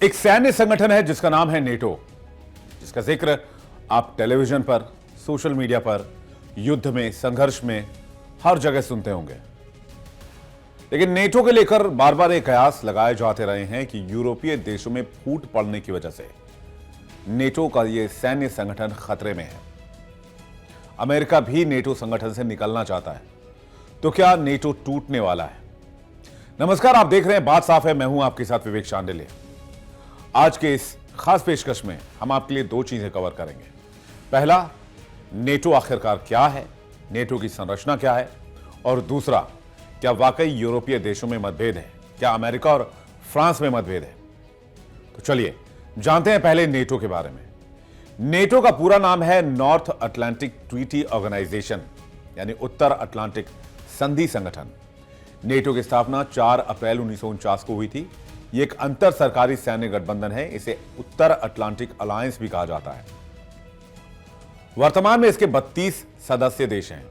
एक सैन्य संगठन है जिसका नाम है नेटो, जिसका जिक्र आप टेलीविजन पर, सोशल मीडिया पर, युद्ध में, संघर्ष में हर जगह सुनते होंगे। लेकिन नेटो के लेकर बार बार एक कयास लगाए जाते रहे हैं कि यूरोपीय देशों में फूट पड़ने की वजह से नेटो का यह सैन्य संगठन खतरे में है। अमेरिका भी नेटो संगठन से निकलना चाहता है, तो क्या नेटो टूटने वाला है? नमस्कार, आप देख रहे हैं बात साफ है। मैं हूं आपके साथ विवेक चांडिल्य। आज के इस खास पेशकश में हम आपके लिए दो चीजें कवर करेंगे। पहला, नेटो आखिरकार क्या है, नेटो की संरचना क्या है, और दूसरा, क्या वाकई यूरोपीय देशों में मतभेद है, क्या अमेरिका और फ्रांस में मतभेद है। तो चलिए जानते हैं पहले नेटो के बारे में। नेटो का पूरा नाम है नॉर्थ अटलांटिक ट्रीटी ऑर्गेनाइजेशन, यानी उत्तर अटलांटिक संधि संगठन। नेटो की स्थापना 4 अप्रैल 1949 को हुई थी। यह एक अंतर सरकारी सैन्य गठबंधन है। इसे उत्तर अटलांटिक अलायंस भी कहा जाता है। वर्तमान में इसके 32 सदस्य देश हैं।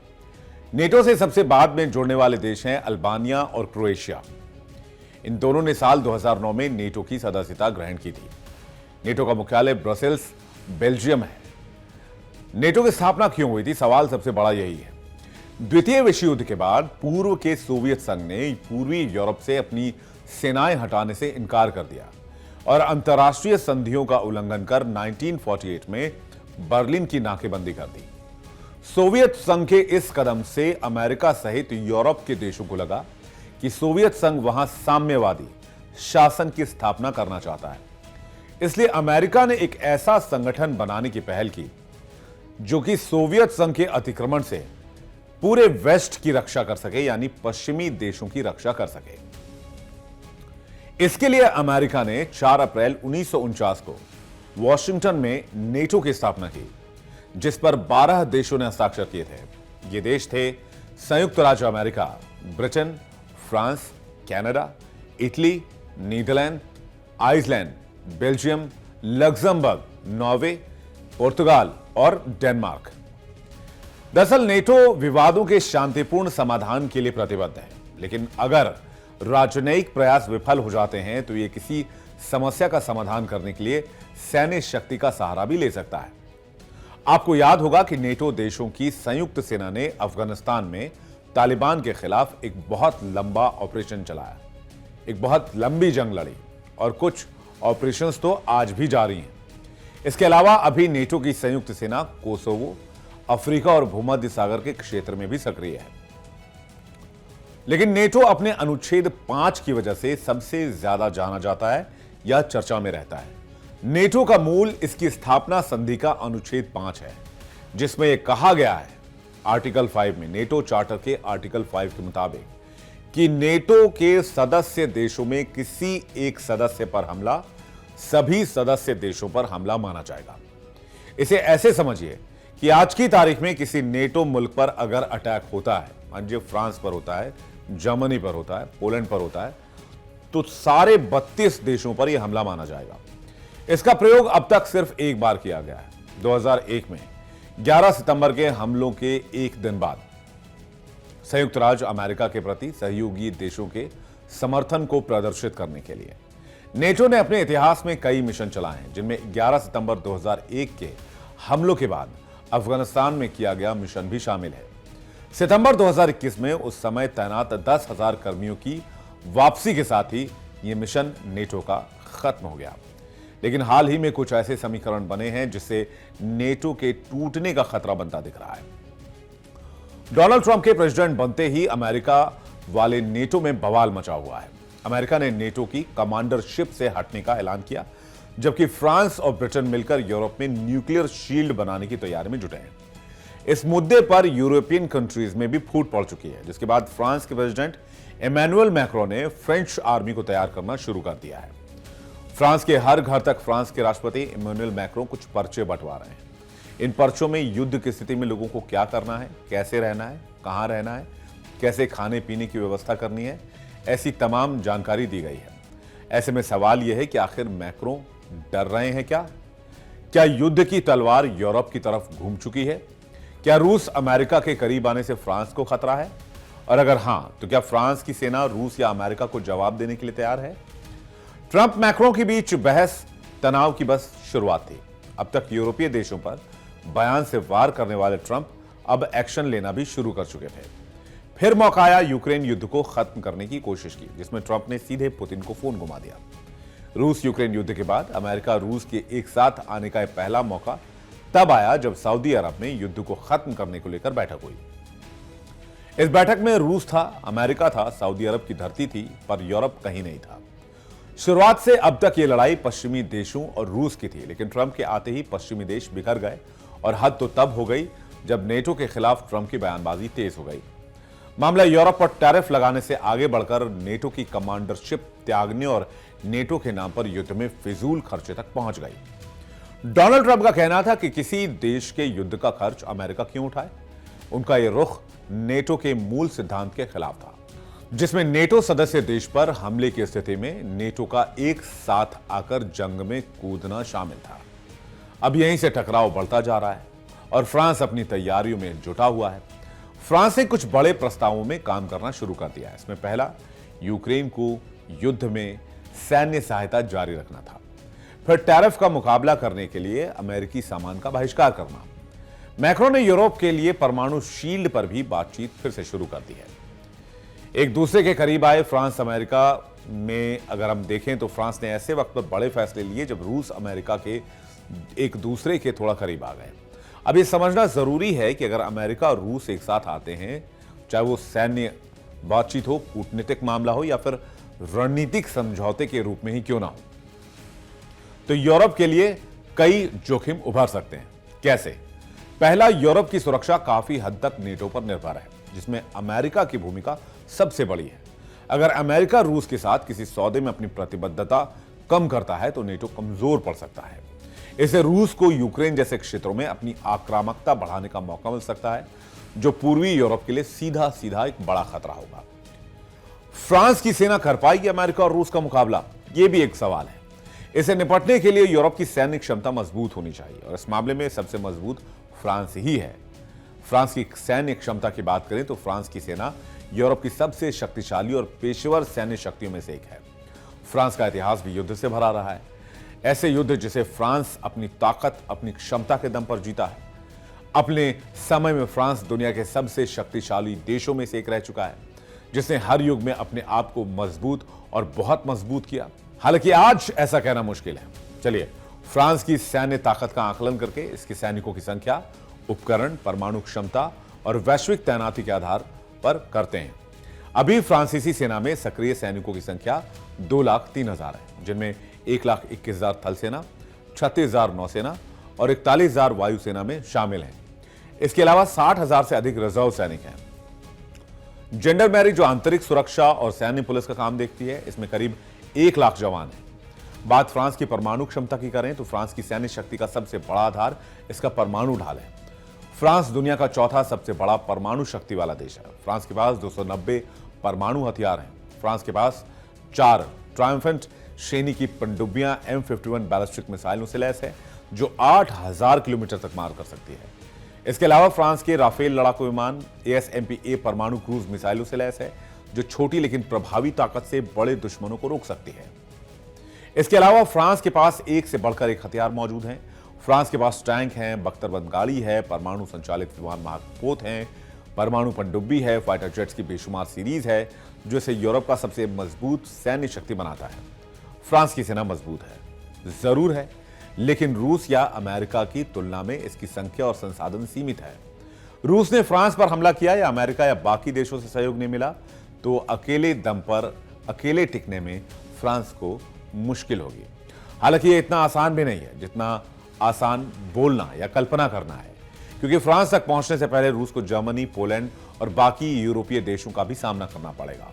नेटो से सबसे बाद में जुड़ने वाले देश हैं अल्बानिया और क्रोएशिया। इन दोनों ने साल 2009 में नेटो की सदस्यता ग्रहण की थी। नेटो का मुख्यालय ब्रसेल्स, बेल्जियम है। नेटो की स्थापना क्यों हुई थी, सवाल सबसे बड़ा यही है। द्वितीय विश्व युद्ध के बाद पूर्व के सोवियत संघ ने पूर्वी यूरोप से अपनी सेनाएं हटाने से इनकार कर दिया और अंतर्राष्ट्रीय संधियों का उल्लंघन कर 1948 में बर्लिन की नाकेबंदी कर दी। सोवियत संघ के इस कदम से अमेरिका सहित यूरोप के देशों को लगा कि सोवियत संघ वहां साम्यवादी शासन की स्थापना करना चाहता है। इसलिए अमेरिका ने एक ऐसा संगठन बनाने की पहल की जो कि सोवियत संघ के अतिक्रमण से पूरे वेस्ट की रक्षा कर सके, यानी पश्चिमी देशों की रक्षा कर सके। इसके लिए अमेरिका ने 4 अप्रैल 1949 को वॉशिंगटन में नेटो की स्थापना की, जिस पर 12 देशों ने हस्ताक्षर किए थे। ये देश थे संयुक्त राज्य America, Britain, France, Canada, Italy, Netherlands, Iceland, Belgium, Luxembourg, Norway, पुर्तगाल और डेनमार्क। दरअसल नेटो विवादों के शांतिपूर्ण समाधान के लिए प्रतिबद्ध है, लेकिन अगर राजनयिक प्रयास विफल हो जाते हैं तो यह किसी समस्या का समाधान करने के लिए सैन्य शक्ति का सहारा भी ले सकता है। आपको याद होगा कि नेटो देशों की संयुक्त सेना ने अफगानिस्तान में तालिबान के खिलाफ एक बहुत लंबा ऑपरेशन चलाया, एक बहुत लंबी जंग लड़ी, और कुछ ऑपरेशंस तो आज भी जारी हैं। इसके अलावा अभी नेटो की संयुक्त सेना कोसोवो, अफ्रीका और भूमध्य सागर के क्षेत्र में भी सक्रिय है। लेकिन नेटो अपने अनुच्छेद 5 की वजह से सबसे ज्यादा जाना जाता है या चर्चा में रहता है। नेटो का मूल इसकी स्थापना संधि का अनुच्छेद 5 है, जिसमें यह कहा गया है आर्टिकल 5 में, नेटो चार्टर के आर्टिकल 5 के मुताबिक, कि नेटो के सदस्य देशों में किसी एक सदस्य पर हमला सभी सदस्य देशों पर हमला माना जाएगा। इसे ऐसे समझिए कि आज की तारीख में किसी नेटो मुल्क पर अगर अटैक होता है, मान लीजिए फ्रांस पर होता है, जर्मनी पर होता है, पोलैंड पर होता है, तो सारे 32 देशों पर यह हमला माना जाएगा। इसका प्रयोग अब तक सिर्फ एक बार किया गया है, 2001 में 11 सितंबर के हमलों के एक दिन बाद। संयुक्त राज्य अमेरिका के प्रति सहयोगी देशों के समर्थन को प्रदर्शित करने के लिए नेटो ने अपने इतिहास में कई मिशन चलाए हैं, जिनमें 11 सितंबर 2001 के हमलों के बाद अफगानिस्तान में किया गया मिशन भी शामिल है। सितंबर 2021 में उस समय तैनात 10,000 कर्मियों की वापसी के साथ ही यह मिशन नेटो का खत्म हो गया। लेकिन हाल ही में कुछ ऐसे समीकरण बने हैं जिससे नेटो के टूटने का खतरा बनता दिख रहा है। डोनाल्ड ट्रंप के प्रेसिडेंट बनते ही अमेरिका वाले नेटो में बवाल मचा हुआ है। अमेरिका ने नेटो की कमांडरशिप से हटने का ऐलान किया, जबकि फ्रांस और ब्रिटेन मिलकर यूरोप में न्यूक्लियर शील्ड बनाने की तैयारी में जुटे हैं। इस मुद्दे पर यूरोपियन कंट्रीज में भी फूट पड़ चुकी है, जिसके बाद फ्रांस के प्रेसिडेंट इमैनुअल मैक्रों ने फ्रेंच आर्मी को तैयार करना शुरू कर दिया है। फ्रांस के हर घर तक फ्रांस के राष्ट्रपति इमैनुअल मैक्रों कुछ पर्चे बंटवा रहे हैं। इन पर्चों में युद्ध की स्थिति में लोगों को क्या करना है, कैसे रहना है, कहां रहना है, कैसे खाने पीने की व्यवस्था करनी है, ऐसी तमाम जानकारी दी गई है। ऐसे में सवाल यह है कि आखिर मैक्रों डर रहे हैं क्या? क्या युद्ध की तलवार यूरोप की तरफ घूम चुकी है? क्या रूस अमेरिका के करीब आने से फ्रांस को खतरा है? और अगर हां, तो क्या फ्रांस की सेना रूस या अमेरिका को जवाब देने के लिए तैयार है? ट्रंप मैक्रों के बीच बहस तनाव की बस शुरुआत थी। अब तक यूरोपीय देशों पर बयान से वार करने वाले ट्रंप अब एक्शन लेना भी शुरू कर चुके थे। फिर मौका आया यूक्रेन युद्ध को खत्म करने की कोशिश की, जिसमें ट्रंप ने सीधे पुतिन को फोन घुमा दिया। रूस यूक्रेन युद्ध के बाद अमेरिका रूस के एक साथ आने का पहला मौका तब आया जब सऊदी अरब में युद्ध को खत्म करने को लेकर बैठक हुई। इस बैठक में रूस था, अमेरिका था, सऊदी अरब की धरती थी, पर यूरोप कहीं नहीं था। शुरुआत से अब तक यह लड़ाई पश्चिमी देशों और रूस की थी, लेकिन ट्रंप के आते ही पश्चिमी देश बिखर गए और हद तो तब हो गई जब नेटो के खिलाफ ट्रंप की बयानबाजी तेज हो गई। मामला यूरोप पर टैरिफ लगाने से आगे बढ़कर नेटो की कमांडरशिप त्यागने और नेटो के नाम पर युद्ध में फिजूल खर्चे तक पहुंच गई। डोनाल्ड ट्रंप का कहना था कि किसी देश के युद्ध का खर्च अमेरिका क्यों उठाए। उनका यह रुख नेटो के मूल सिद्धांत के खिलाफ था, जिसमें नेटो सदस्य देश पर हमले की स्थिति में नेटो का एक साथ आकर जंग में कूदना शामिल था। अब यहीं से टकराव बढ़ता जा रहा है और फ्रांस अपनी तैयारियों में जुटा हुआ है। फ्रांस ने कुछ बड़े प्रस्तावों में काम करना शुरू कर दिया है। इसमें पहला, यूक्रेन को युद्ध में सैन्य सहायता जारी रखना था। फिर टैरिफ का मुकाबला करने के लिए अमेरिकी सामान का बहिष्कार करना। मैक्रो ने यूरोप के लिए परमाणु शील्ड पर भी बातचीत फिर से शुरू कर दी है। एक दूसरे के करीब आए फ्रांस अमेरिका में अगर हम देखें तो फ्रांस ने ऐसे वक्त पर बड़े फैसले लिए जब रूस अमेरिका के एक दूसरे के थोड़ा करीब आ गए। अब यह समझना जरूरी है कि अगर अमेरिका और रूस एक साथ आते हैं, चाहे वो सैन्य बातचीत हो, कूटनीतिक मामला हो या फिर रणनीतिक समझौते के रूप में ही क्यों ना हो, तो यूरोप के लिए कई जोखिम उभर सकते हैं। कैसे? पहला, यूरोप की सुरक्षा काफी हद तक नेटो पर निर्भर है, जिसमें अमेरिका की भूमिका सबसे बड़ी है। अगर अमेरिका रूस के साथ किसी सौदे में अपनी प्रतिबद्धता कम करता है तो नेटो कमजोर पड़ सकता है। इससे रूस को यूक्रेन जैसे क्षेत्रों में अपनी आक्रामकता बढ़ाने का मौका मिल सकता है, जो पूर्वी यूरोप के लिए सीधा सीधा एक बड़ा खतरा होगा। फ्रांस की सेना कर पाएगी अमेरिका और रूस का मुकाबला? यह भी एक सवाल है। इसे निपटने के लिए यूरोप की सैन्य क्षमता मजबूत होनी चाहिए और इस मामले में सबसे मजबूत फ्रांस ही है। फ्रांस की सैन्य क्षमता की बात करें तो फ्रांस की सेना यूरोप की सबसे शक्तिशाली और पेशेवर सैन्य शक्तियों में से एक है। फ्रांस का इतिहास भी युद्ध से भरा रहा है, ऐसे युद्ध जिसे फ्रांस अपनी ताकत, अपनी क्षमता के दम पर जीता है। अपने समय में फ्रांस दुनिया के सबसे शक्तिशाली देशों में से एक रह चुका है, जिसने हर युग में अपने आप को मजबूत और बहुत मजबूत किया। हालांकि आज ऐसा कहना मुश्किल है। चलिए फ्रांस की सैन्य ताकत का आकलन करके इसके सैनिकों की संख्या, उपकरण, परमाणु क्षमता और वैश्विक तैनाती के आधार पर करते हैं। अभी फ्रांसीसी सेना में सक्रिय सैनिकों की संख्या 2,03,000 है, जिनमें 1,21,000 थल सेना, 36,000 नौसेना और 41,000 वायुसेना में शामिल हैं। इसके अलावा 60,000 से अधिक रिजर्व सैनिक हैं। जेंडर मैरी जो आंतरिक सुरक्षा और सैन्य पुलिस का काम देखती है, इसमें करीब 1 लाख जवान हैं। बात फ्रांस की परमाणु क्षमता की करें तो फ्रांस की सैन्य शक्ति का सबसे बड़ा आधार इसका परमाणु ढाल है। फ्रांस दुनिया का चौथा सबसे बड़ा परमाणु शक्ति वाला देश है। फ्रांस के पास 290 परमाणु हथियार हैं। फ्रांस के पास 4 ट्रायम्फेंट श्रेणी की पनडुब्बियां M51 बैलिस्टिक मिसाइलों से लैस है, जो 8,000 किलोमीटर तक मार कर सकती है। इसके अलावा फ्रांस के राफेल लड़ाकू विमान ASMP-A परमाणु क्रूज मिसाइलों से लैस है, जो छोटी लेकिन प्रभावी ताकत से बड़े दुश्मनों को रोक सकती है। इसके अलावा फ्रांस के पास एक से बढ़कर एक हथियार मौजूद हैं। फ्रांस के पास टैंक हैं, बख्तरबंद गाड़ी है, परमाणु संचालित विमान महापोत हैं, परमाणु पनडुब्बी है, फाइटर जेट्स की बेशुमार सीरीज है, जो इसे यूरोप का सबसे मजबूत सैन्य शक्ति बनाता है। फ्रांस की सेना मजबूत है, जरूर है, लेकिन रूस या अमेरिका की तुलना में इसकी संख्या और संसाधन सीमित है। रूस ने फ्रांस पर हमला किया या अमेरिका या बाकी देशों से सहयोग नहीं मिला तो अकेले दम पर अकेले टिकने में फ्रांस को मुश्किल होगी। हालांकि ये इतना आसान भी नहीं है जितना आसान बोलना या कल्पना करना है, क्योंकि फ्रांस तक पहुंचने से पहले रूस को जर्मनी, पोलैंड और बाकी यूरोपीय देशों का भी सामना करना पड़ेगा।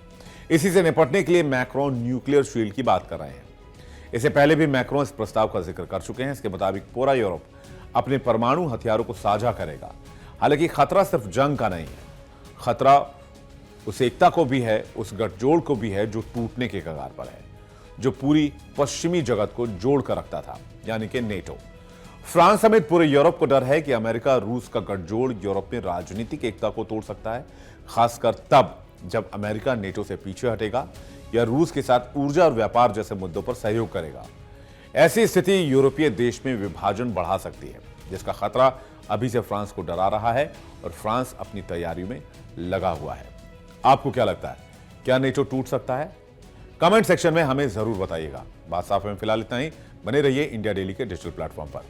इसी से निपटने के लिए मैक्रो न्यूक्लियर शील्ड की बात कर रहे हैं। इससे पहले भी मैक्रो इस प्रस्ताव का जिक्र कर चुके हैं। इसके मुताबिक पूरा यूरोप अपने परमाणु हथियारों को साझा करेगा। हालांकि खतरा सिर्फ जंग का नहीं है, खतरा उस एकता को भी है, उस गठजोड़ को भी है जो टूटने के कगार पर है, जो पूरी पश्चिमी जगत को जोड़ कर रखता था, यानी कि नेटो। फ्रांस समेत पूरे यूरोप को डर है कि अमेरिका रूस का गठजोड़ यूरोप में राजनीतिक एकता को तोड़ सकता है, खासकर तब जब अमेरिका नेटो से पीछे हटेगा या रूस के साथ ऊर्जा और व्यापार जैसे मुद्दों पर सहयोग करेगा। ऐसी स्थिति यूरोपीय देश में विभाजन बढ़ा सकती है, जिसका खतरा अभी से फ्रांस को डरा रहा है और फ्रांस अपनी तैयारियों में लगा हुआ है। आपको क्या लगता है, क्या नेटो टूट सकता है? कमेंट सेक्शन में हमें जरूर बताइएगा। बात साफ है, फिलहाल इतना ही। बने रहिए इंडिया डेली के डिजिटल प्लेटफॉर्म पर।